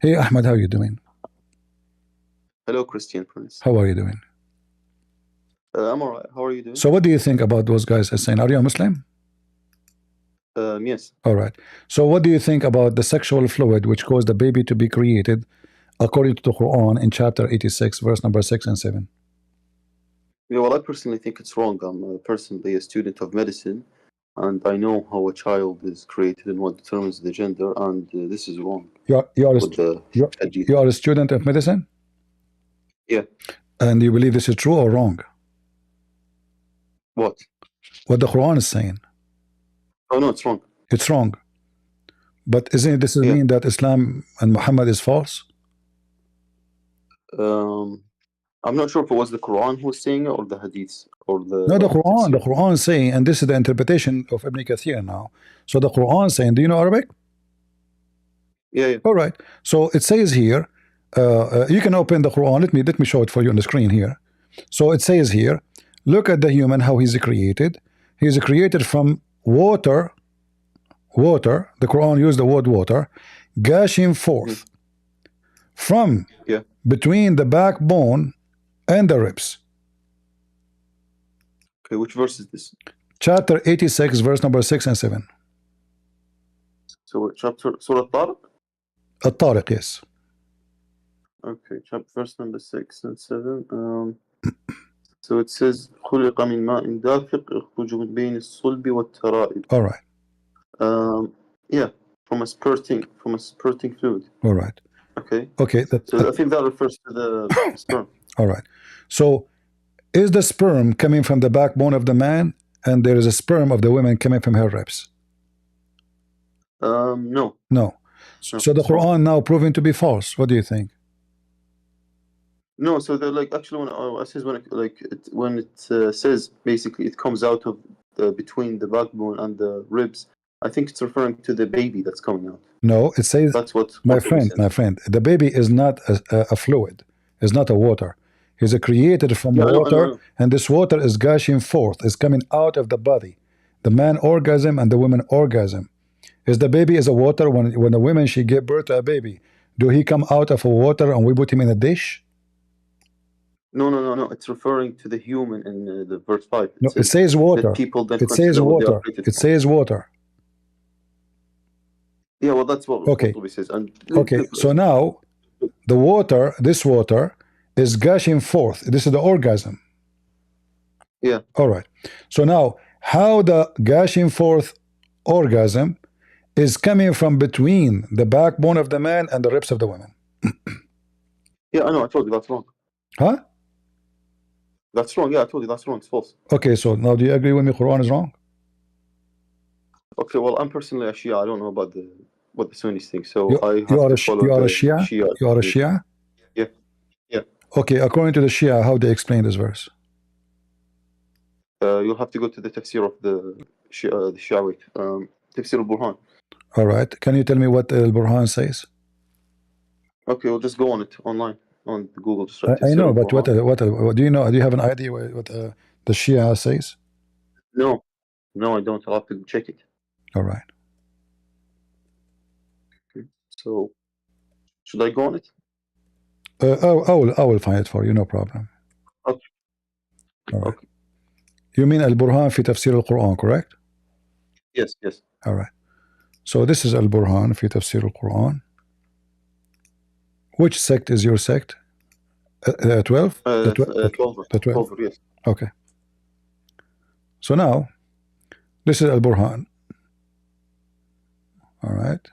Hey Ahmad, how are you doing? Hello, Christian Prince. How are you doing? I'm alright. How are you doing? So what do you think about those guys are saying? Are you a Muslim? Yes. All right. So what do you think about the sexual fluid which caused the baby to be created according to the Quran in chapter 86, verse number 6 and 7? Yeah, well, I personally think it's wrong. I'm personally a student of medicine, and I know how a child is created and what determines the gender, and this is wrong You are with the hadith. you are a student of medicine? Yeah. And you believe this is true or wrong? What? What the Quran is saying. Oh, no, it's wrong. It's wrong. But isn't this Yeah. mean that Islam and Muhammad is false? I'm not sure if it was the Quran who was saying it or the hadiths or the No, the Quran. The tafsir. Quran is saying, and this is the interpretation of Ibn Kathir now. So the Quran is saying, do you know Arabic? Yeah, yeah. All right. So it says here, you can open the Quran. Let me show it for you on the screen here. So it says here, look at the human, how he's created. He's created from water. Water. The Quran used the word water, gushing forth from between the backbone and the ribs. Okay, which verse is this? Chapter 86, verse number 6 and 7. So chapter Surah Tariq? At-Tariq, yes. Okay, chapter verse number 6 and 7. So it says خلق من ماء دافق يخرج من بين الصلب والترائب. All right. Yeah, from a spurting fluid. All right. Okay. Okay. So I think that refers to the sperm. All right. So is the sperm coming from the backbone of the man, and there is a sperm of the woman coming from her ribs? No. No. So the Quran now proving to be false. What do you think? No. So they're like actually when it says basically it comes out of between the backbone and the ribs. I think it's referring to the baby that's coming out. No, it says that's what my friend. The baby is not a fluid. It's not a water. He's created from water, I know. And this water is gushing forth. Is coming out of the body. The man orgasm and the woman orgasm. Is the baby is a water when the woman she gave birth to a baby? Do he come out of a water and we put him in a dish? No. It's referring to the human in the verse 5. It says water. It says water. It says water. Yeah, well, that's what okay. Says. And okay, so now the water, this water, is gushing forth. This is the orgasm. Yeah. All right. So now, how the gushing forth orgasm is coming from between the backbone of the man and the ribs of the woman? Yeah, I know. I told you that's wrong. Huh? That's wrong. Yeah, I told you that's wrong. It's false. Okay, so now do you agree with me? Quran is wrong. Okay, well, I'm personally a Shia. I don't know about what the Sunnis think. So you are a Shia? You are a Shia? Yeah. Yeah. Okay, according to the Shia, how they explain this verse? You'll have to go to the tafsir of the Shiawite, tafsir al-Burhan. All right. Can you tell me what al-Burhan says? Okay, we'll just go on it online on Google. Just I know, but what do you know? Do you have an idea what the Shia says? No, I don't. I'll have to check it. All right. Okay. So, should I go on it? I will find it for you. No problem. Okay. All right. Okay. You mean al-Burhan fi tafsir al-Quran, correct? Yes. All right. So this is al-Burhan fi tafsir al-Quran. Which sect is your sect? 12? The 12, yes. Okay. So now, this is al-Burhan. All right.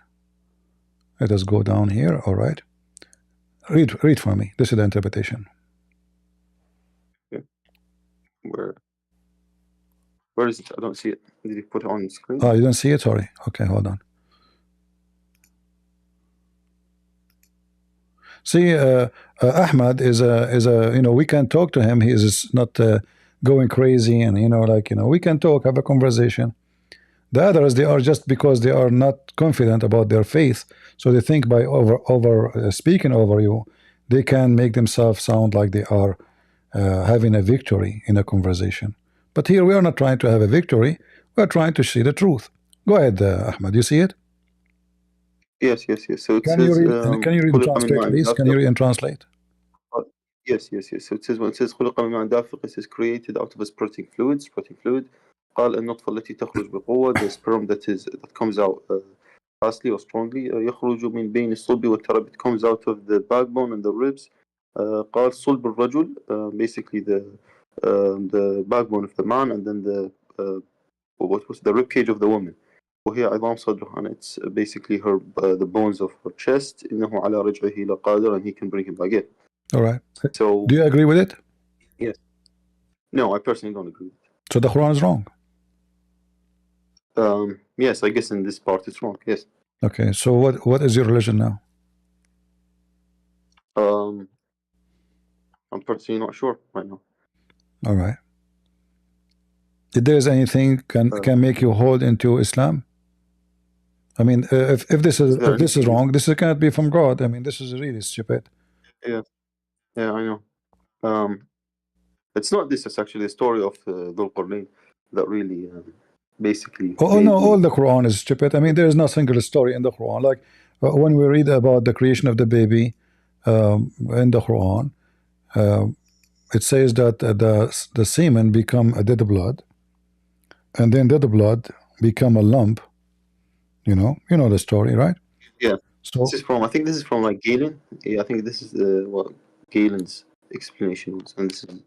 Let us go down here. All right. Read for me. This is the interpretation. Okay. Where is it? I don't see it. Did you put it on the screen? Oh, you don't see it? Sorry. Okay, hold on. See, Ahmad is a we can talk to him. He is not going crazy, and we can talk, have a conversation. The others, they are just because they are not confident about their faith, so they think by speaking over you, they can make themselves sound like they are having a victory in a conversation. But here we are not trying to have a victory. We are trying to see the truth. Go ahead, Ahmad. You see it? Yes, yes, yes. So it Can you says read? Can you read and خلق من translate, ماء please? Can you دافق. read and translate? Yes, yes, yes. So it says when it says خلق من ماء دافق, it says created out of a sprouting fluid, sprouting fluid. قال النطفة التي تخرج بقوة, the sperm that comes out fastly or strongly. يخرج من بين الصلب والتراب, it comes out of the backbone and the ribs. قال صلب الرجل, basically the backbone of the man, and then the what was the rib cage of the woman. وهي عظام صدره, and it's basically her the bones of her chest. إنه على رجعه لقادر, and he can bring him back in. All right. So Do you agree with it? yes, no, I personally don't agree. So the Quran is wrong. Yes, I guess in this part it's wrong. Yes. Okay. So what is your religion now? I'm personally not sure right now. All right. If there is anything can make you hold into Islam? I mean, if this is wrong, this cannot be from God. I mean, this is really stupid. Yeah, yeah, I know. It's not this. It's actually a story of Dhul Qarnayn that really basically. Oh no, all the Quran is stupid. I mean, there is no single story in the Quran. Like when we read about the creation of the baby in the Quran, it says that the semen become a dead blood, and then dead blood become a lump. You know the story, right? Yeah. So this is from, I think this is from like Galen. Yeah, I think this is what Galen's explanation was, and this is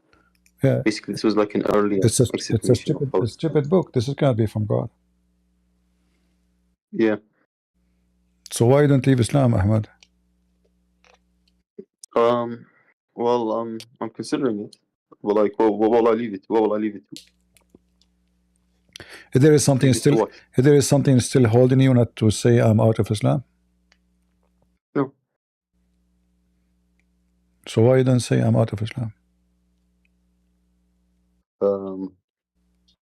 basically this was like an early explanation. It's a stupid book. This cannot be from God. Yeah. So why you don't leave Islam, Ahmad? Well, I'm considering it. Well, like, what will I leave it? What will I leave it to? If there is something still holding you not to say I'm out of Islam. No. So why you don't say I'm out of Islam?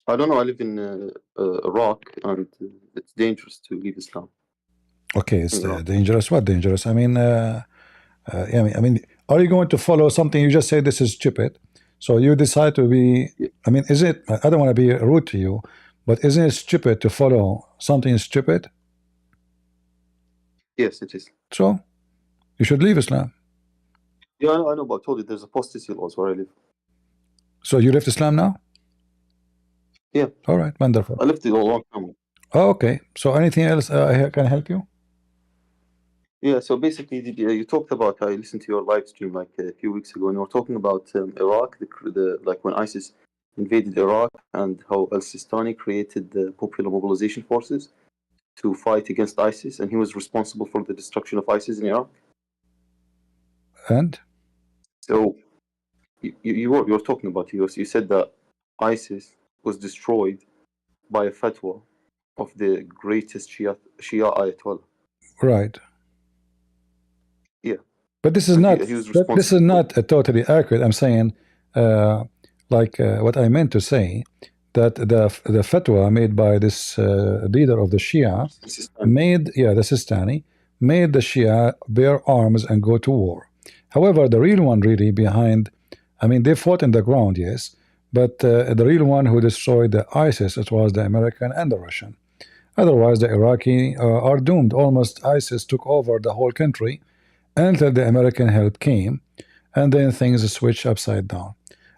I don't know. I live in Iraq, and it's dangerous to leave Islam. Okay, it's dangerous. What dangerous? I mean, I mean, are you going to follow something you just say this is stupid? So you decide to be. I mean, is it? I don't want to be rude to you, but isn't it stupid to follow something stupid? Yes, it is. So you should leave Islam. Yeah, I know, but I told you there's apostasy laws where I live. So you left Islam now? Yeah. All right, wonderful. I left it a long time ago. Oh, okay. So anything else I can help you? Yeah, so basically, you talked about, I listened to your live stream like a few weeks ago, and you were talking about Iraq, like when ISIS invaded Iraq, and how al-Sistani created the popular mobilization forces to fight against ISIS, and he was responsible for the destruction of ISIS in Iraq. And so you were talking about, you said that ISIS was destroyed by a fatwa of the greatest Shia Ayatollah. Right. Yeah. But this is not totally accurate. I'm saying, what I meant to say, that the fatwa made by this leader of the Shia the Sistani, made the Shia bear arms and go to war. However, the real one really behind, I mean, they fought in the ground, yes, but the real one who destroyed the ISIS, it was the American and the Russian. Otherwise, the Iraqi are doomed. Almost ISIS took over the whole country until the American help came, and then things switched upside down.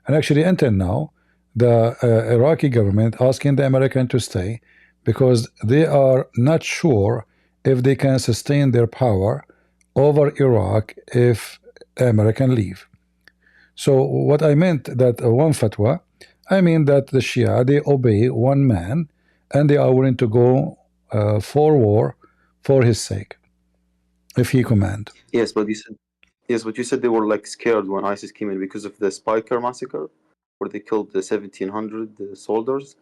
And actually, until now, the Iraqi government asking the American to stay because they are not sure if they can sustain their power over Iraq if American leave. So what I meant that one fatwa, I mean that the Shia, they obey one man and they are willing to go for war for his sake if he command. Yes, but you said they were like scared when ISIS came in because of the Spiker massacre, where they killed the 1,700 soldiers,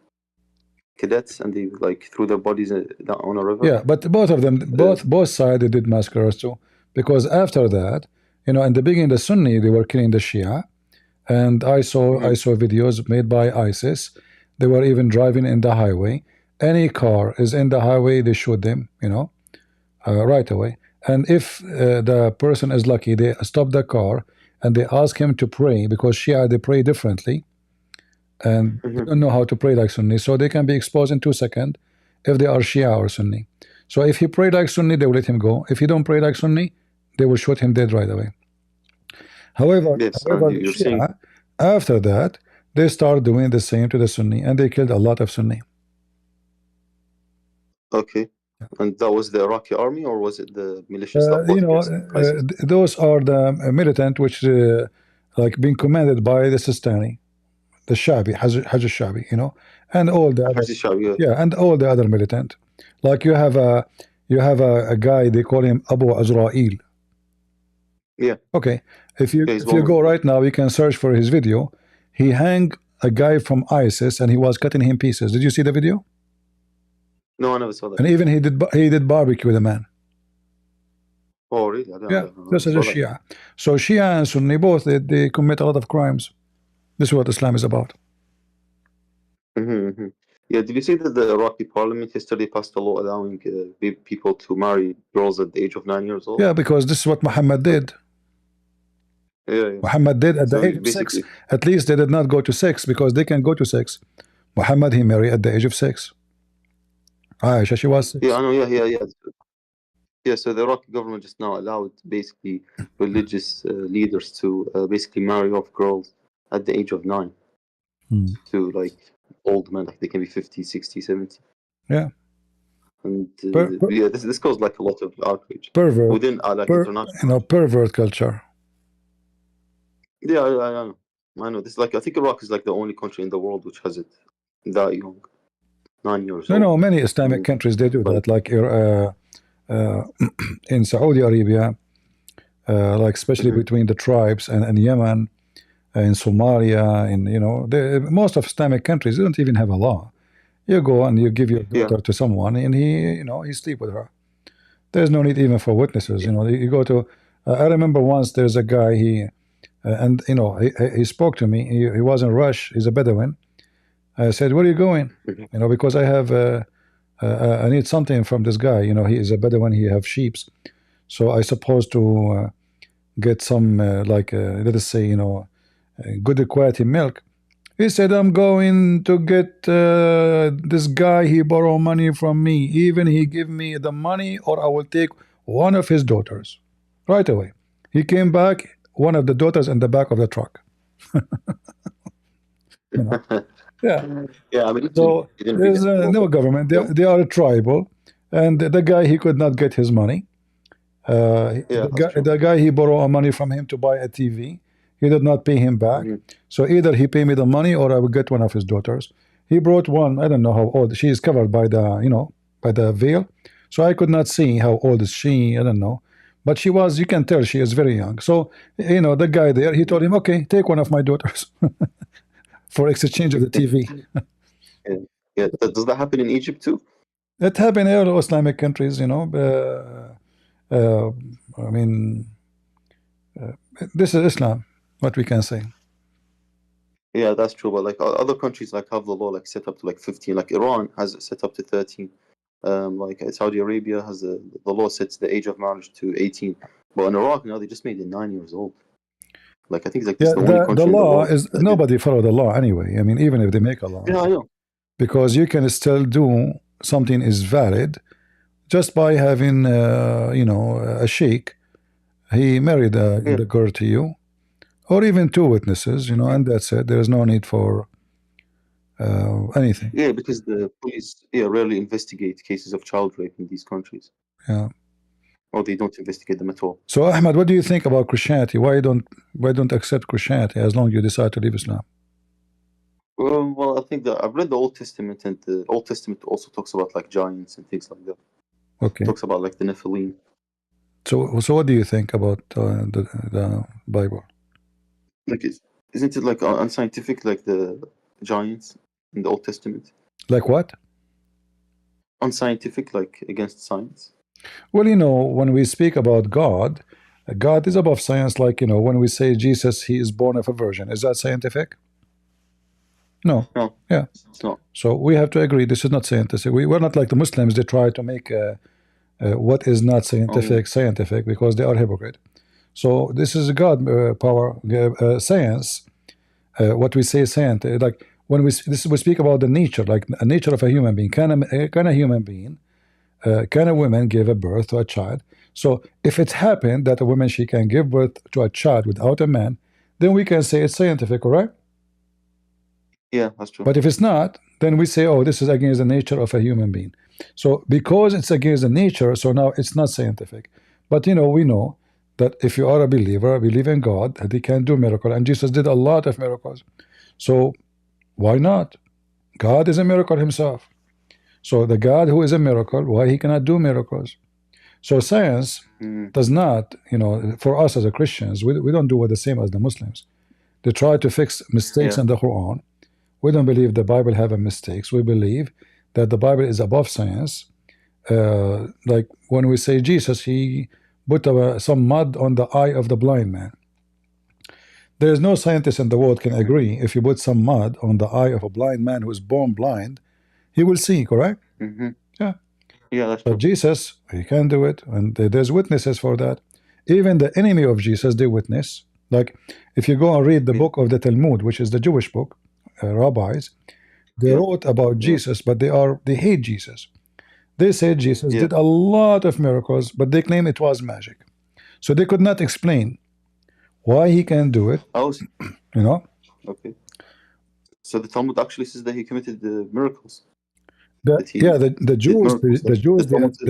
cadets, and they like threw their bodies down on a river. Yeah, but both of them, both sides, they did massacres too. Because after that, in the beginning, the Sunni, they were killing the Shia, and I saw videos made by ISIS. They were even driving in the highway. Any car is in the highway, they shoot them, right away. And if the person is lucky, they stop the car and they ask him to pray, because Shia, they pray differently, and they don't know how to pray like Sunni, so they can be exposed in 2 seconds if they are Shia or Sunni. So if he pray like Sunni, they will let him go. If he don't pray like Sunni, they will shoot him dead right away. However, Yes, and however, the you're saying Shia, after that, they start doing the same to the Sunni, and they killed a lot of Sunni. okay, and that was the Iraqi army, or was it the militia that fought against ISIS? Those are the militant which like being commanded by the Sistani, the Shabi, Hajj Shabi, and all the other, yeah, and all the other militant. Like you have a guy, they call him Abu Azrail. Yeah. Okay. If you go right now, you can search for his video. He hang a guy from ISIS and he was cutting him pieces. Did you see the video? No, I never saw that. And even he did barbecue the man. Oh, really? Yeah, this is a Shia. So Shia and Sunni both they commit a lot of crimes. This is what Islam is about. Yeah, did you see that the Iraqi parliament yesterday passed a law allowing people to marry girls at the age of 9 years old? Yeah, because this is what Muhammad did. Yeah. Muhammad did at the age of 6. At least they did not go to 6 because they can go to 6. Muhammad, he married at the age of 6. Aisha, she was 6. Yeah, I know. Yeah. Yeah, so the Iraqi government just now allowed basically religious leaders to basically marry off girls at the age of 9 to like old men, like they can be 50, 60, 70. Yeah. And yeah, this caused like a lot of outrage. Pervert. Within like international. Pervert culture. Yeah, I know. This like I think Iraq is like the only country in the world which has it that young, 9 years old. No, many Islamic countries they do that. Like in Saudi Arabia, like especially between the tribes and Yemen, in Somalia, most of Islamic countries they don't even have a law. You go and you give your daughter to someone, and he sleep with her. There's no need even for witnesses. You go to. I remember once there's a guy he spoke to me. He was in Rush. He's a Bedouin. I said, "Where are you going?" Because I have I need something from this guy. He is a Bedouin. He have sheep, so I supposed to get some let us say good quality milk. He said, "I'm going to get this guy. He borrow money from me. Even he give me the money, or I will take one of his daughters." Right away, he came back. One of the daughters in the back of the truck. Yeah. I mean, so there's no government. They are tribal, and the guy he could not get his money. The guy he borrowed money from him to buy a TV. He did not pay him back. So either he pay me the money or I will get one of his daughters. He brought one. I don't know how old. She is covered by the by the veil, so I could not see how old is she. I don't know. But she was, you can tell she is very young. So, the guy there, he told him, okay, take one of my daughters for exchange of the TV. Yeah. Does that happen in Egypt too? It happened in all Islamic countries, I mean, this is Islam, what we can say. Yeah, that's true. But like other countries like have the law like set up to like 15. Like Iran has it set up to 13. Like Saudi Arabia has the law sets the age of marriage to 18, but in Iraq now they just made it 9 years old. Like I think it's like this the only country. The law is nobody follow the law anyway. I mean, even if they make a law. Yeah, I know. Because you can still do something is valid just by having a sheikh. He married the girl to you, or even 2 witnesses, and that's it. There is no need for anything. Yeah, because the police rarely investigate cases of child rape in these countries. Yeah. Or they don't investigate them at all. So Ahmed, what do you think about Christianity? Why don't accept Christianity as long as you decide to leave Islam? Well, I think that I've read the Old Testament, and the Old Testament also talks about like giants and things like that. Okay. It talks about like the Nephilim. So what do you think about the Bible? Like, isn't it like unscientific, like the giants in the Old Testament? Like what? Unscientific, like against science. Well, when we speak about God, God is above science. Like, when we say Jesus, he is born of a virgin, is that scientific? No. Yeah. It's not. So we have to agree this is not scientific. We're not like the Muslims. They try to make what is not scientific because they are hypocrite. So this is God power science. What we say science, like when we speak about the nature, like a nature of a human being. Can a human being can a woman give a birth to a child? So if it happened that a woman, she can give birth to a child without a man, then we can say it's scientific, correct? Yeah, that's true. But if it's not, then we say, oh, this is against the nature of a human being. So because it's against the nature, so now it's not scientific. But we know that if you are a believer, believe in God, that He can do miracles, and Jesus did a lot of miracles. So why not? God is a miracle Himself. So the God who is a miracle, why He cannot do miracles? So science does not, for us as a Christians, we don't do it the same as the Muslims. They try to fix mistakes in the Quran. We don't believe the Bible have a mistakes. We believe that the Bible is above science. Like when we say Jesus, He put some mud on the eye of the blind man. There is no scientist in the world can agree if you put some mud on the eye of a blind man who is born blind, he will see, correct? Yeah. Yeah, that's But true. Jesus, He can do it, and there's witnesses for that. Even the enemy of Jesus, they witness. Like if you go and read the book of the Talmud, which is the Jewish book, rabbis, they wrote about Jesus, but they hate Jesus. They said Jesus did a lot of miracles, but they claim it was magic. So they could not explain why He can do it. Okay. So the Talmud actually says that He committed the miracles. The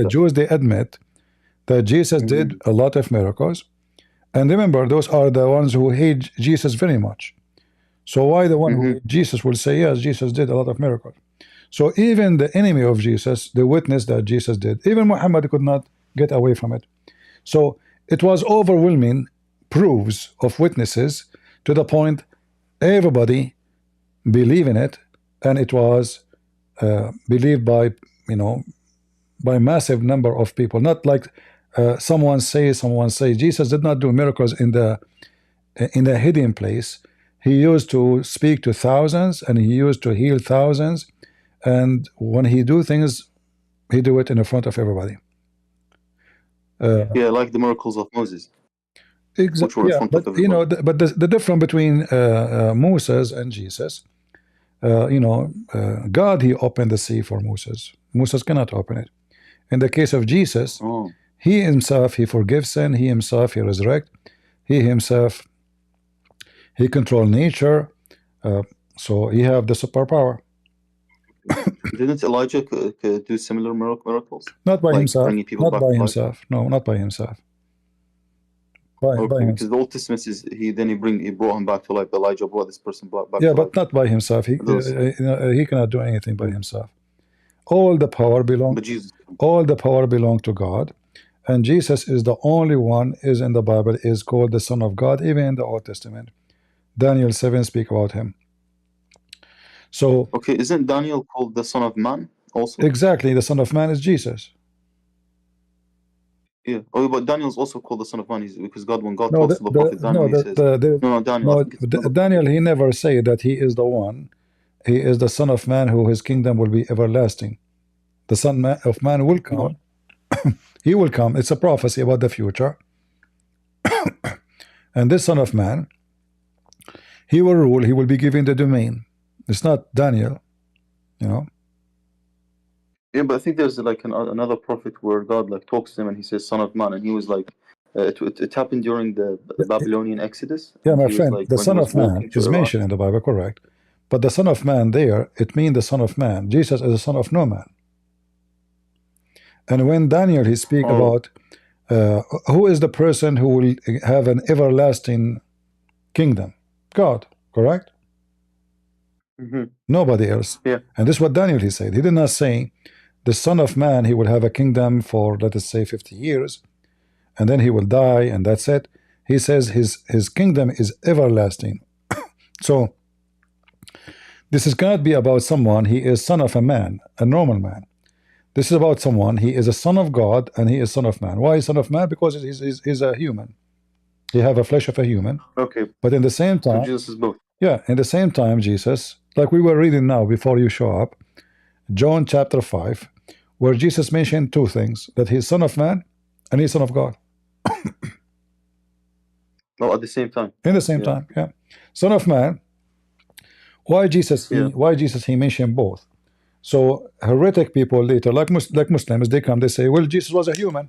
Jews they admit that Jesus did a lot of miracles, and remember, those are the ones who hate Jesus very much. So why the one who hates Jesus will say yes, Jesus did a lot of miracles? So even the enemy of Jesus, they witnessed that Jesus did. Even Muhammad could not get away from it. So it was overwhelming proofs of witnesses to the point everybody believed in it, and it was believed by by massive number of people. Not like someone say Jesus did not do miracles in the hidden place. He used to speak to thousands, and He used to heal thousands, and when He do things, He do it in the front of everybody. Like the miracles of Moses. Exactly. Yeah, but but the difference between Moses and Jesus, God, He opened the sea for Moses. Moses cannot open it. In the case of Jesus, He Himself, He forgives sin. He Himself, He resurrect. He Himself, He control nature. So He have the superpower. Didn't Elijah do similar miracles? Not by himself. Not by himself. No, not by himself. Because the Old Testament says he brought him back to life. Elijah brought this person back. Yeah, but not by himself. He cannot do anything by himself. All the power belongs to God, and Jesus is the only one is in the Bible is called the Son of God. Even in the Old Testament, Daniel 7 speak about Him. So isn't Daniel called the Son of Man also? Exactly, the Son of Man is Jesus. Yeah. But Daniel's also called the Son of Man because when God talks to the prophet Daniel, He says, Daniel, he never said that he is the one. He is the Son of Man who His kingdom will be everlasting. The Son of Man will come. He will come. It's a prophecy about the future. And this Son of Man, He will rule. He will be given the domain. It's not Daniel, Yeah, but I think there's like another prophet where God talks to him and He says Son of Man, and he was like it happened during the Babylonian Exodus. Yeah, my friend, the Son of Man is mentioned in the Bible, correct? But the Son of Man there, it means the Son of Man. Jesus is the Son of no man. And when Daniel he speak about who is the person who will have an everlasting kingdom? God, correct? Nobody else. Yeah. And this is what Daniel he said. He did not say the Son of Man, He will have a kingdom for, let us say, 50 years, and then He will die, and that's it. He says his kingdom is everlasting. So this is cannot be about someone, he is son of a man, a normal man. This is about someone, he is a son of God, and he is son of man. Why is son of man? Because he's a human. He have a flesh of a human. But in the same time, so Jesus is both. Yeah, in the same time, Jesus, like we were reading now before you show up, John chapter 5, where Jesus mentioned two things, that He's Son of Man and He's Son of God. At the same time. In the same time, yeah. Son of Man. Why Jesus? He mentioned both. So heretic people later, like Muslims, they come, they say, well, Jesus was a human,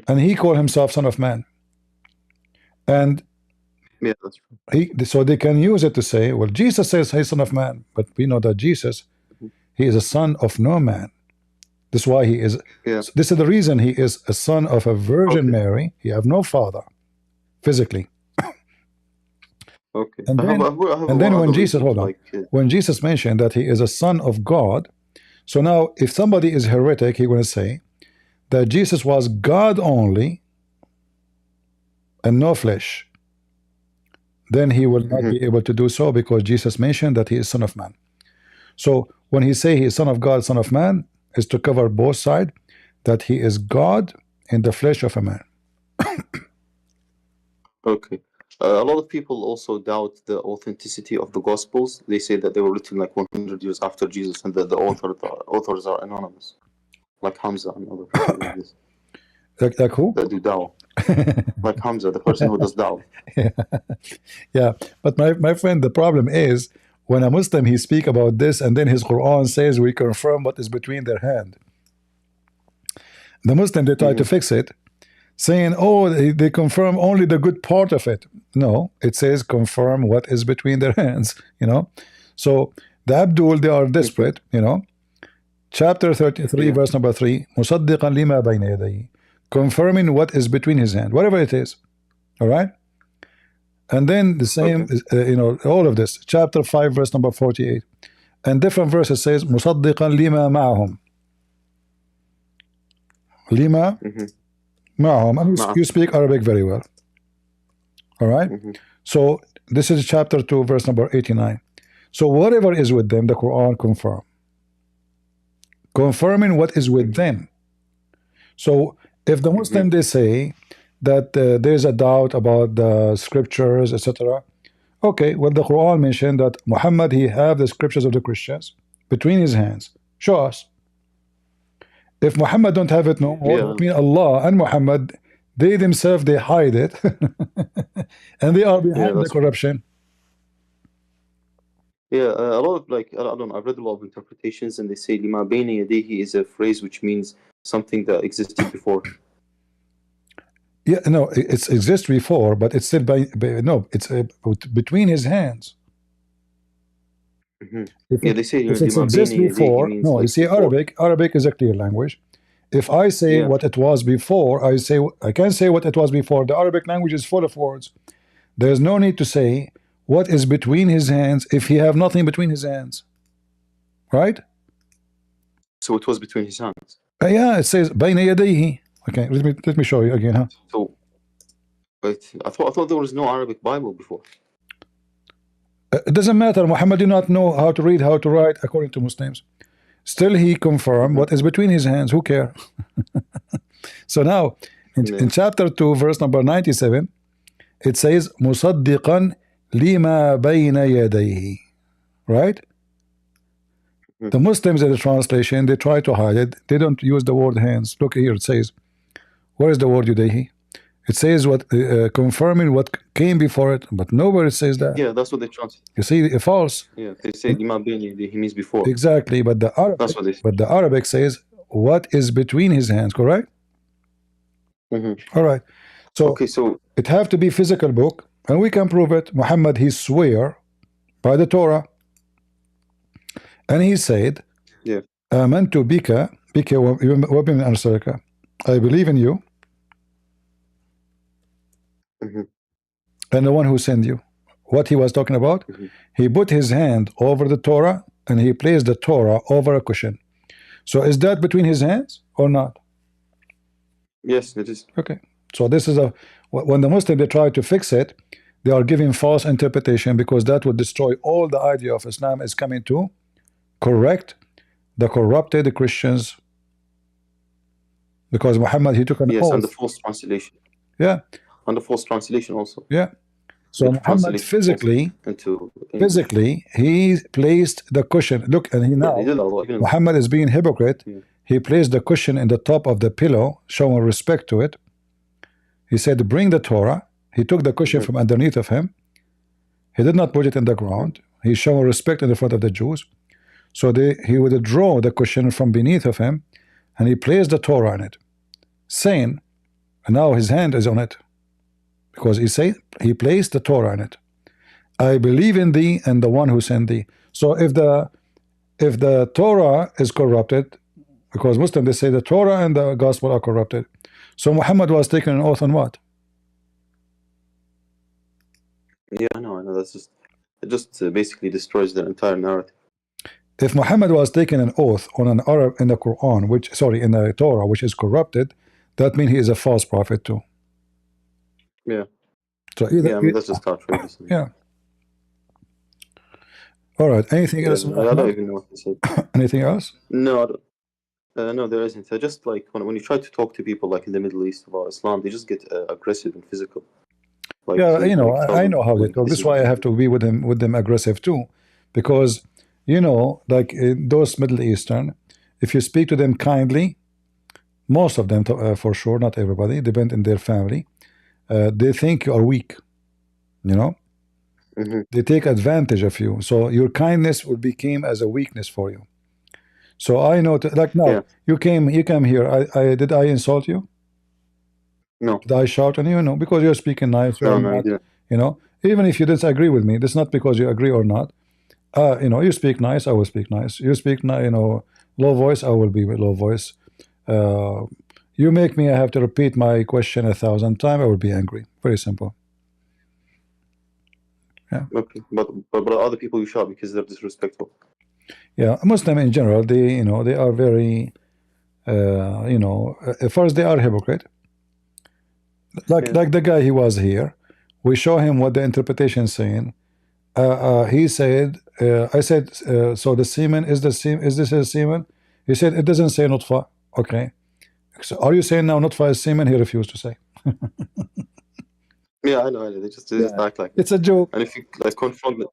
and he called himself Son of Man, and Yeah, that's true. so they can use it to say, well, Jesus says he's Son of Man, but we know that Jesus, he is a son of no man. This is why he is. Yeah. This is the reason he is a son of a Virgin Okay. Mary. He have no father, physically. Okay. And I then, have one and then when other Jesus, reason hold to on, like. when Jesus mentioned that he is a son of God, so now if somebody is heretic, he will say that Jesus was God only and no flesh. Then he will not be able to do so because Jesus mentioned that he is Son of Man. So when he say he is Son of God, Son of Man, is to cover both sides, that he is God in the flesh of a man. Okay. A lot of people also doubt the authenticity of the Gospels. They say that they were written like 100 years after Jesus, and that the authors are anonymous, like Hamza and other people like this Like who? that do dawah. Like Hamza, the person who does dawah. Yeah, but my friend, the problem is when a Muslim he speak about this and then his Quran says we confirm what is between their hand. The Muslim they try to fix it, saying, oh, they confirm only the good part of it. No, it says confirm what is between their hands, you know. So the Abdul, they are desperate, you know. Chapter 33, verse number 3, مصدقا لما بين يديه, confirming what is between his hand, whatever it is. All right. And then the same, you know, all of this. Chapter 5, verse number 48. And different verses says, مصدقا لما معهم. لما معهم. And you speak Arabic very well. All right. So this is chapter 2, verse number 89. So whatever is with them, the Quran confirm. Confirming what is with them. So if the Muslim they say that there is a doubt about the scriptures, etc. Okay, well the Quran mentioned that Muhammad he have the scriptures of the Christians between his hands. Show us. If Muhammad don't have it no more, between Allah and Muhammad, they themselves they hide it, and they are behind the corruption. Yeah, a lot of like I don't know. I've read a lot of interpretations, and they say "lima bayna yadayhi" is a phrase which means something that existed before. Yeah, no, it exists before, but it's still no, it's between his hands. Yeah, they say if it exists before, no, like you see, before. Arabic is a clear language. If I say what it was before, I can say what it was before. The Arabic language is full of words. There's no need to say what is between his hands if he have nothing between his hands, right? So it was between his hands. Yeah, it says bayna yadayhi. Okay, let me show you again, huh? So, but I thought there was no Arabic Bible before. It doesn't matter. Muhammad did not know how to read, how to write, according to Muslims. Still, he confirmed what is between his hands. Who care? So now, in chapter 2, verse number 97, it says مصدقا لما بين يديه. Right? The Muslims in the translation, they try to hide it. They don't use the word hands. Look here, it says, where is the word yadayhi? It says what confirming what came before it, but nowhere it says that. Yeah, that's what they translate. You see, false. Yeah, they say lima bayna yadayhi, he means before. Exactly, but the Arabic says what is between his hands. Correct? All right. So it have to be physical book, and we can prove it. Muhammad he swear by the Torah, and he said, "Amantu bika wa biman arsalaka." I believe in you, and the one who sent you. What he was talking about? He put his hand over the Torah, and he placed the Torah over a cushion. So is that between his hands or not? Yes, it is. Okay. So this is when the Muslims they try to fix it, they are giving false interpretation, because that would destroy all the idea of Islam is coming to correct the corrupted Christians, because Muhammad he took an oath. And the false translation. Yeah. And the false translation also. Yeah. So Muhammad physically he placed the cushion. Look, and Muhammad is being hypocrite. He placed the cushion in the top of the pillow, showing respect to it. He said, bring the Torah. He took the cushion from underneath of him. He did not put it in the ground. He's showing respect in the front of the Jews. So he would draw the cushion from beneath of him, and he placed the Torah on it, saying, and now his hand is on it, because he placed the Torah on it. I believe in thee and the one who sent thee. So if the Torah is corrupted, because Muslims, they say the Torah and the gospel are corrupted. So Muhammad was taking an oath on what? Yeah, I know. That's it just basically destroys the entire narrative. If Muhammad was taking an oath on an Arab in the Quran, in the Torah, which is corrupted, that means he is a false prophet too. Yeah. So either, Yeah, I mean that's just outrageous. yeah. All right. Anything Yeah, else? I don't even know what to say. Anything else? No, I don't. No, there isn't. I just like when you try to talk to people like in the Middle East about Islam, they just get aggressive and physical. Like, Yeah, to, you know, like, tell I them, know how they like, talk. this This is is why I what have to be with them aggressive too, because you know, like in those Middle Eastern, if you speak to them kindly, most of them, for sure, not everybody, depend on their family, they think you are weak. You know, Mhm. they take advantage of you. So your kindness will become as a weakness for you. So I know, like now, Yeah. you came here. Did I insult you? No. Did I shout on you? No, because you're speaking nice. You're No, you not, didn't. you know, even if you disagree with me, that's not because you agree or not. You know, you speak nice, I will speak nice. You speak, you know, low voice, I will be with low voice. Uh, you make me, I have to repeat my question 1,000 times, I will be angry. Very simple. Yeah. Okay, but other people you shout because they're disrespectful. Yeah, Muslim in general, they, you know, they are very, you know, first they are hypocrite. Like Yeah. like the guy, he was here. We show him what the interpretation is saying. He said, I said, so the semen is the semen. Is this a semen? He said it doesn't say nutfa. Okay. So are you saying now nutfa is semen? He refused to say. Yeah, I know. They just act like it. It's a joke. And if you like confront them,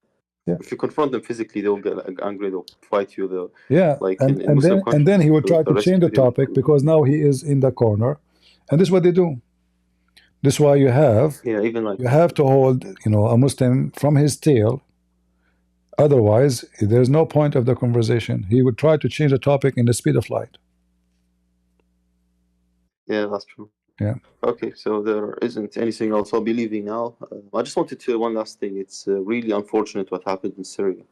Yeah. if you confront them physically, they'll get like, angry. They'll fight you. They'll Yeah, like and in Muslim then countries, he will try they'll to arrest change you. the topic because now he is in the corner, and this is what they do. This is why you have even like to hold, you know, a Muslim from his tail. Otherwise, there's no point of the conversation. He would try to change the topic in the speed of light. yeah, that's true. Yeah. Okay, so there isn't anything else. I'll be leaving now. I just wanted to one last thing. It's really unfortunate what happened in Syria,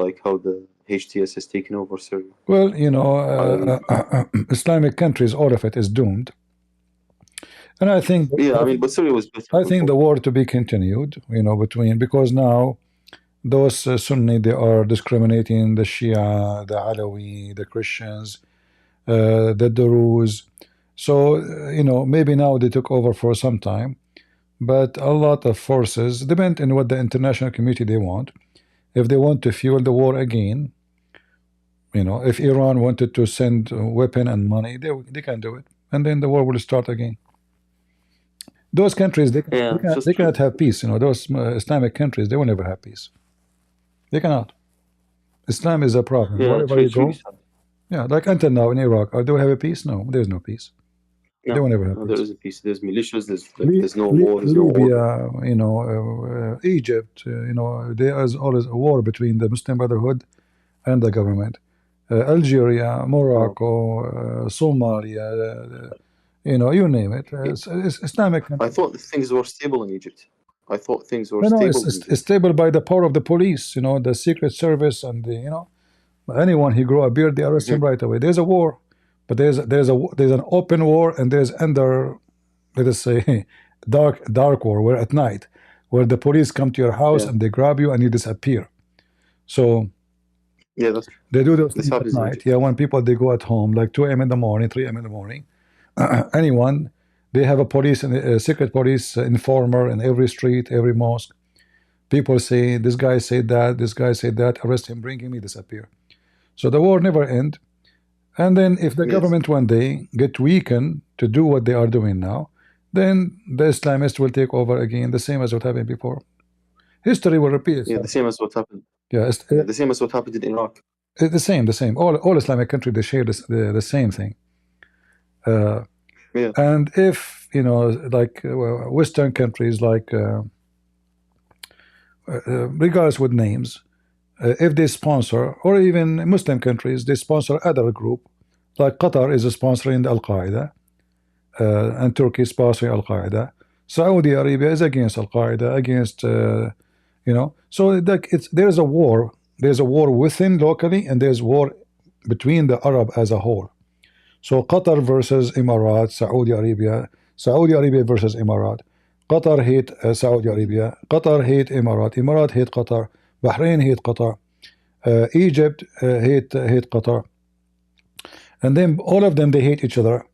like how the HTS has taken over Syria. Well, you know, Islamic countries, all of it is doomed. And I think, Yeah, I mean, but Syria was better before. the war to be continued, you know, because now those Sunni, they are discriminating the Shia, the Alawi, the Christians, the Druze. So, you know, maybe now they took over for some time, but a lot of forces depend on what the international community they want. If they want to fuel the war again, you know, if Iran wanted to send weapon and money, they can do it, and then the war will start again. Those countries, Yeah, it's just they true. cannot have peace. You know, those Islamic countries, they will never have peace. They cannot. Islam is a problem. Yeah, it's Wherever you really go, sad. yeah, like until now in Iraq, do we have a peace? No, there's no peace. They will No, never have no, there peace. is a peace. There's militias. There's no law. There's no order. Libya, you know, Egypt, you know, there is always a war between the Muslim Brotherhood and the government. Algeria, Morocco, Somalia, you know, you name it. It's Islamic I country. thought things were stable in Egypt. I thought things were No, no, stable in Egypt. it's stable by the power of the police, you know, the Secret Service, and the, you know, anyone who grow a beard, they arrest him right away. There's a war, but there's an open war, and there's under, let us say, dark war, where at night, where the police come to your house Yeah. and they grab you and you disappear. So Yeah, that's true. they do those This things at happens in night. Egypt. Yeah, when people they go at home, like 2 a.m. in the morning, 3 a.m. in the morning. Anyone, they have a police and a secret police informer in every street, every mosque. People say this guy said that, this guy said that. Arrest him, bring him, he disappear. So the war never end. And then if the Yes. government one day get weakened to do what they are doing now, then the Islamists will take over again, the same as what happened before. History will repeat itself. Yeah, the same as what happened. Yeah, The same as what happened in Iraq. the same. All Islamic countries, they share the same thing. Yeah. And if, you know, like Western countries, like regardless with names, if they sponsor, or even Muslim countries, they sponsor other group, like Qatar is sponsoring Al Qaeda, and Turkey is sponsoring Al Qaeda. Saudi Arabia is against Al Qaeda, against So there's a war. There's a war within locally, and there's war between the Arab as a whole. So Qatar versus Emirates, Saudi Arabia versus Emirat. Qatar hate Saudi Arabia. Qatar hate Emirat. Emirat hate Qatar. Bahrain hate Qatar. Egypt hate Qatar. And then all of them, they hate each other.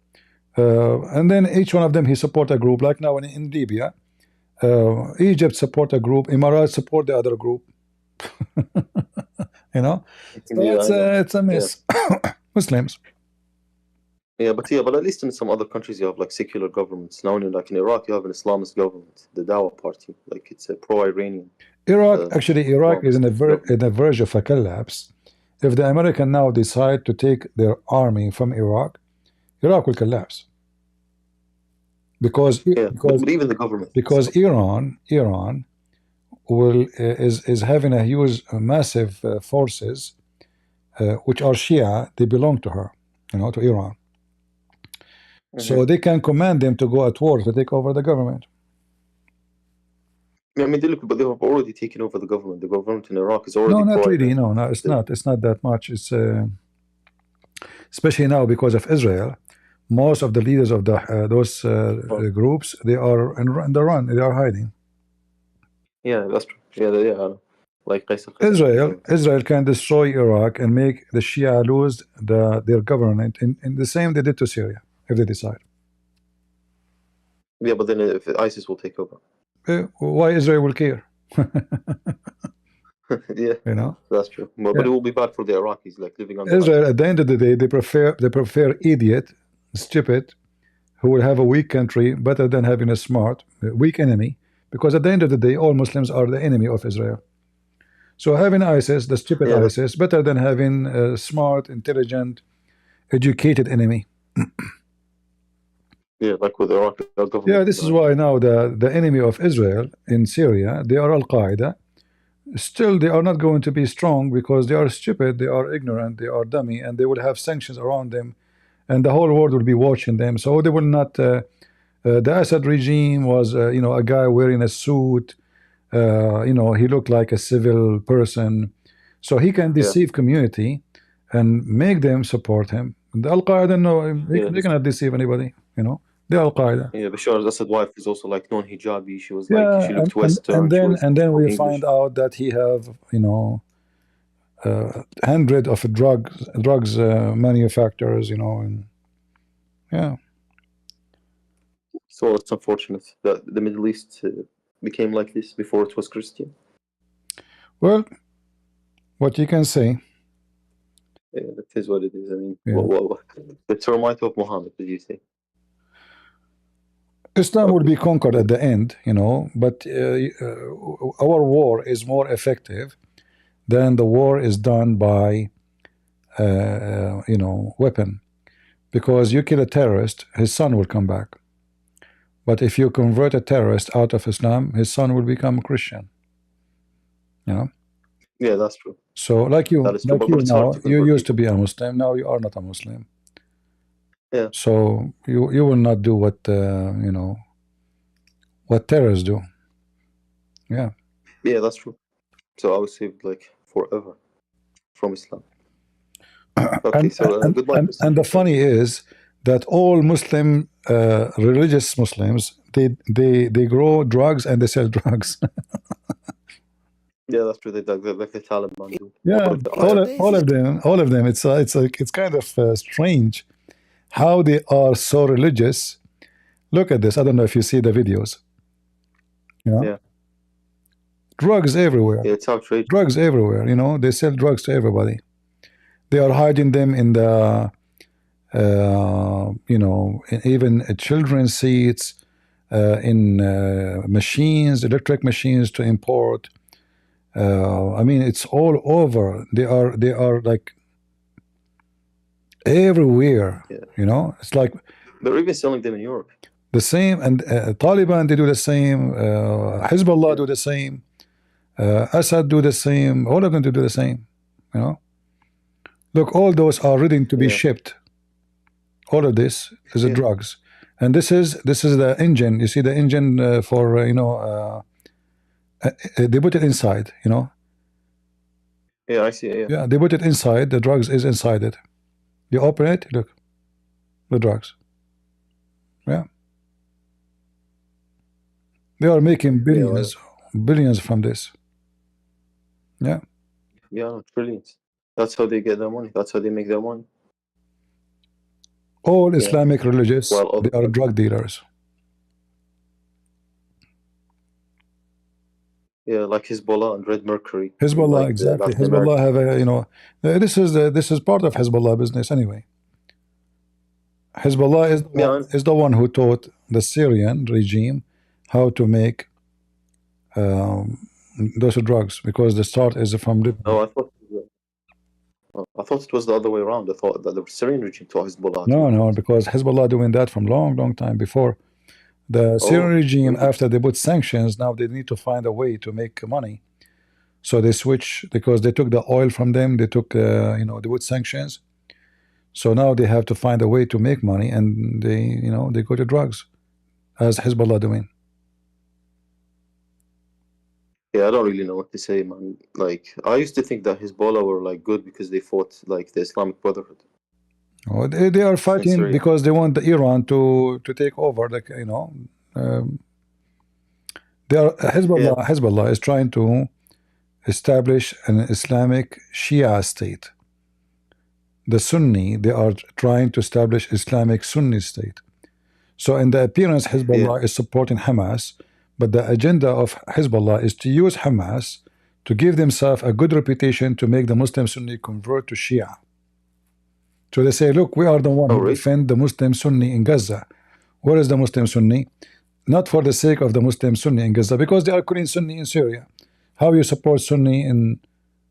And then each one of them, he support a group. Like now in Libya, Egypt support a group, Emirates support the other group. So it's a mess. Muslims. But at least in some other countries you have like secular governments. Now like in Iraq you have an Islamist government, the Dawah party, like it's a pro-Iranian. Iraq is in the verge of a collapse. If the American now decide to take their army from Iraq will collapse. Because but even the government, because Iran is having a huge massive forces which are Shia. They belong to her, to Iran. So they can command them to go at war to take over the government. I mean, but they have already taken over the government. The government in Iraq is already. No, not really. No, it's not. It's not that much. It's especially now because of Israel. Most of the leaders of those groups, they are in the run. They are hiding. Yeah, that's true. Yeah. Like Israel can destroy Iraq and make the Shia lose their government in the same they did to Syria if they decide. Yeah, but then if ISIS will take over, why Israel will care? Yeah, that's true. But it will be bad for the Iraqis, like living on Israel. At the end of the day, they prefer idiot, stupid, who will have a weak country better than having a smart, weak enemy. Because at the end of the day, all Muslims are the enemy of Israel. So having ISIS, the stupid ISIS, better than having a smart, intelligent, educated enemy. Yeah, like with Iraq. Yeah, this is why now the enemy of Israel in Syria, they are Al Qaeda. Still, they are not going to be strong because they are stupid, they are ignorant, they are dummy, and they will have sanctions around them, and the whole world will be watching them. So they will not. The Assad regime was, a guy wearing a suit. He looked like a civil person, so he can deceive community and make them support him. The Al Qaeda, no, they cannot deceive anybody. The Al Qaeda. Yeah, Bashar al-Assad's wife is also like non-hijabi. She was like, she looked Western. And then we find out that he have, hundred of drugs manufacturers, and yeah. So it's unfortunate that the Middle East became like this before it was Christian. Well, what you can say. Yeah, that is what it is. I mean, the termite of Muhammad, did you say? Islam will be conquered at the end, but our war is more effective than the war is done by, weapon. Because you kill a terrorist, his son will come back. But if you convert a terrorist out of Islam, his son will become a Christian. Yeah, that's true. So like you now, you used to be a Muslim, now you are not a Muslim. Yeah. So you will not do what what terrorists do. Yeah. Yeah, that's true. So I was saved like forever from Islam. Okay, and the funny is that all Muslim religious Muslims, they grow drugs and they sell drugs. Yeah, that's true. They like the Taliban do. Yeah, all of them. It's kind of strange how they are so religious. Look at this. I don't know if you see the videos. Yeah. Drugs everywhere. Yeah, it's outrageous. Drugs everywhere. They sell drugs to everybody. They are hiding them in the, even children's seats, in machines, electric machines to import. I mean, it's all over. They are like everywhere. Yeah. It's like they're even selling them in Europe. The same, and Taliban, they do the same. Hezbollah do the same. Assad do the same. All of them to do the same. You know, look, all those are ready to be shipped. All of this is the drugs, and this is the engine. You see the engine for they put it inside. You know. Yeah, I see. Yeah. Yeah, they put it inside. The drugs is inside it. You open it. Look, the drugs. Yeah. They are making billions, billions from this. Yeah. Yeah, brilliant. That's how they get their money. That's how they make their money. All Islamic religious, Well, they are drug dealers. Yeah, like Hezbollah and Red Mercury. Hezbollah, like exactly. Hezbollah have a, you know, this is part of Hezbollah business anyway. Hezbollah is the one who taught the Syrian regime how to make those drugs, because the start is from Lebanon. I thought it was the other way around. I thought that the Syrian regime taught Hezbollah. No, because Hezbollah doing that from long time before. The Syrian regime, after they put sanctions, now they need to find a way to make money. So they switch, because they took the oil from them. They took, you know, they put sanctions. So now they have to find a way to make money, and they, you know, they go to drugs, as Hezbollah doing. Yeah, I don't really know what to say, man. Like, I used to think that Hezbollah were like good because they fought like the Islamic Brotherhood. Oh, they are fighting because they want Iran to take over. Like, you know, they are Hezbollah is trying to establish an Islamic Shia state. The Sunni, they are trying to establish Islamic Sunni state. So in the appearance, Hezbollah is supporting Hamas, but the agenda of Hezbollah is to use Hamas to give themselves a good reputation, to make the Muslim Sunni convert to Shia. So they say, look, we are the one who defend the Muslim Sunni in Gaza. Where is the Muslim Sunni? Not for the sake of the Muslim Sunni in Gaza, because they are killing Sunni in Syria. How you support Sunni in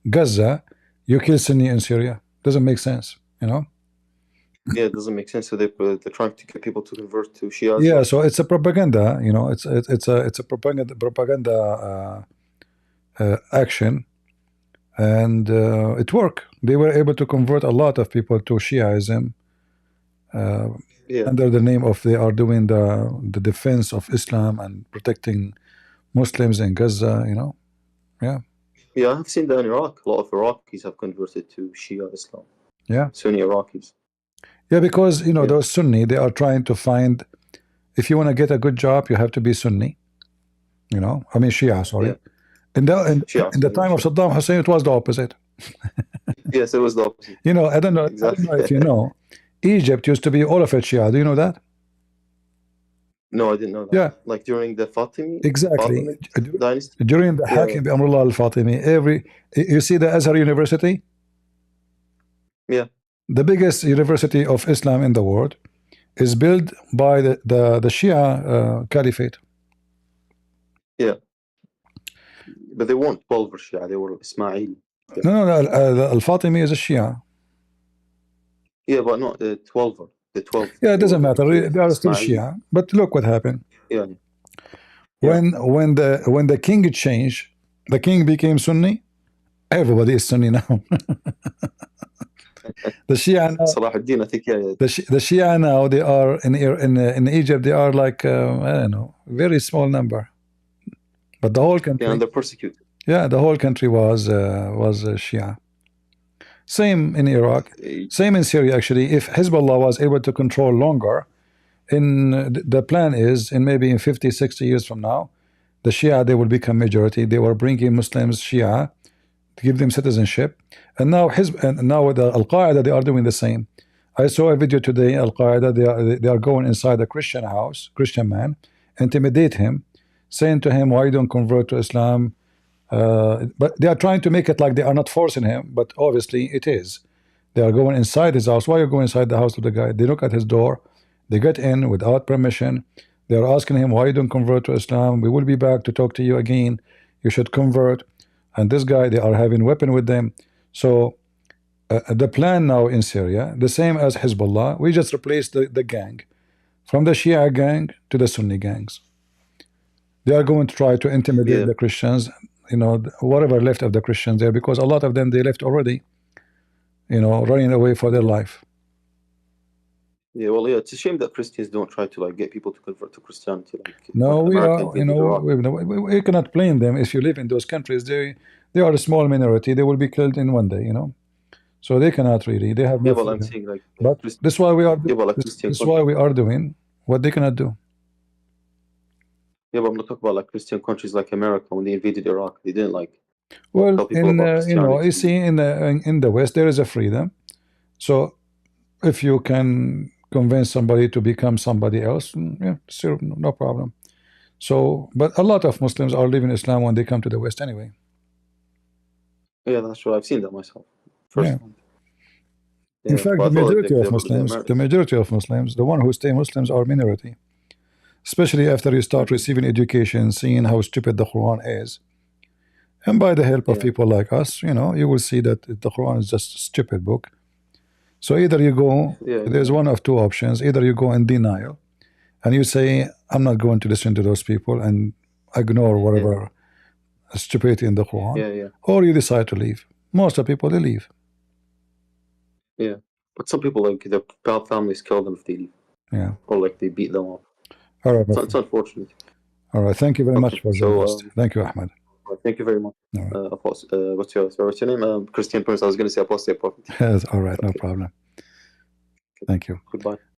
Gaza, you kill Sunni in Syria? Doesn't make sense, you know? Yeah, it doesn't make sense. So they're trying to get people to convert to Shia. Yeah, so it's a propaganda, you know. It's a propaganda action, and it worked. They were able to convert a lot of people to Shiaism under the name of they are doing the defense of Islam and protecting Muslims in Gaza, you know. Yeah. Yeah, I've seen that in Iraq. A lot of Iraqis have converted to Shia Islam. Yeah. Sunni Iraqis. Yeah, because, you know, those Sunni, they are trying to find, if you want to get a good job, you have to be Sunni. You know, I mean Shia, sorry. Yeah. In the time of Saddam Hussein, it was the opposite. Yes, it was the opposite. You know, I don't know if you know, Egypt used to be all of it Shia. Do you know that? No, I didn't know that. Yeah. Like during the Fatimi? Exactly. Dynasty? During the Hakim Amrullah al-Fatimi, you see the Azhar University? Yeah. The biggest university of Islam in the world is built by the Shia Caliphate. Yeah. But they weren't 12 Shia, they were Ismaili. No, al-Fatimi is a Shia. Yeah, but not the 12. The 12. Yeah, it doesn't matter. They are still Shia. But look what happened. Yeah. When the king changed, the king became Sunni. Everybody is Sunni now. The Shia now, Salahuddin, I think, the Shia now, they are in Egypt. They are like I don't know, very small number. But the whole country. Yeah, and they're persecuted. Yeah, the whole country was Shia. Same in Iraq, same in Syria. Actually, if Hezbollah was able to control longer, the plan is in maybe in 50, 60 years from now, the Shia, they will become majority. They were bringing Muslims Shia to give them citizenship, and now the Al-Qaeda, they are doing the same. I saw a video today. Al-Qaeda, they are going inside a Christian house, Christian man, intimidate him, saying to him, why you don't convert to Islam? But they are trying to make it like they are not forcing him, but obviously it is. They are going inside his house. Why are you going inside the house of the guy? They look at his door, they get in without permission. They are asking him, why you don't convert to Islam? We will be back to talk to you again. You should convert. And this guy, they are having weapon with them. So the plan now in Syria, the same as Hezbollah, we just replaced the gang from the Shia gang to the Sunni gangs. They are going to try to intimidate the Christians. you know, whatever left of the Christians there, because a lot of them, they left already, you know, running away for their life. Yeah, well, yeah, it's a shame that Christians don't try to like get people to convert to Christianity, like No, when we America are, you invaded know, Iraq. we cannot blame them. If you live in those countries, they are a small minority. They will be killed in one day, you know. So they cannot really. They have Yeah, no well, I'm freedom. saying like But this is why we are. yeah, well, like This Christian is why countries. we are doing what they cannot do. Yeah, but I'm not talking about like Christian countries like America when they invaded Iraq. They didn't like Well, tell people about you know, you Christianity. see, in the West there is a freedom. So if you can convince somebody to become somebody else, yeah, sure, no problem. So, but a lot of Muslims are leaving Islam when they come to the West anyway. Yeah, that's true. I've seen that myself Yeah. firsthand. In Yeah, fact, but the I thought like majority of Muslims, the one who stay Muslims are minority. Especially after you start receiving education, seeing how stupid the Quran is. And by the help of Yeah. people like us, you know, you will see that the Quran is just a stupid book. So either you go, Yeah. there's one of two options. Either you go in denial and you say, I'm not going to listen to those people and ignore whatever stupidity in the Quran, Yeah, yeah, or you decide to leave. Most of the people, they leave. yeah. But some people like their families kill them if they leave, Yeah. or like they beat them up. All right. It's unfortunate. All right. Thank you very much Okay, for so joining us. Thank you, Ahmed. thank you very much. All right. What's your name? Christian Prince. I was going to say apostate prophet. Yes, all right. No Okay. problem. Thank you. Goodbye.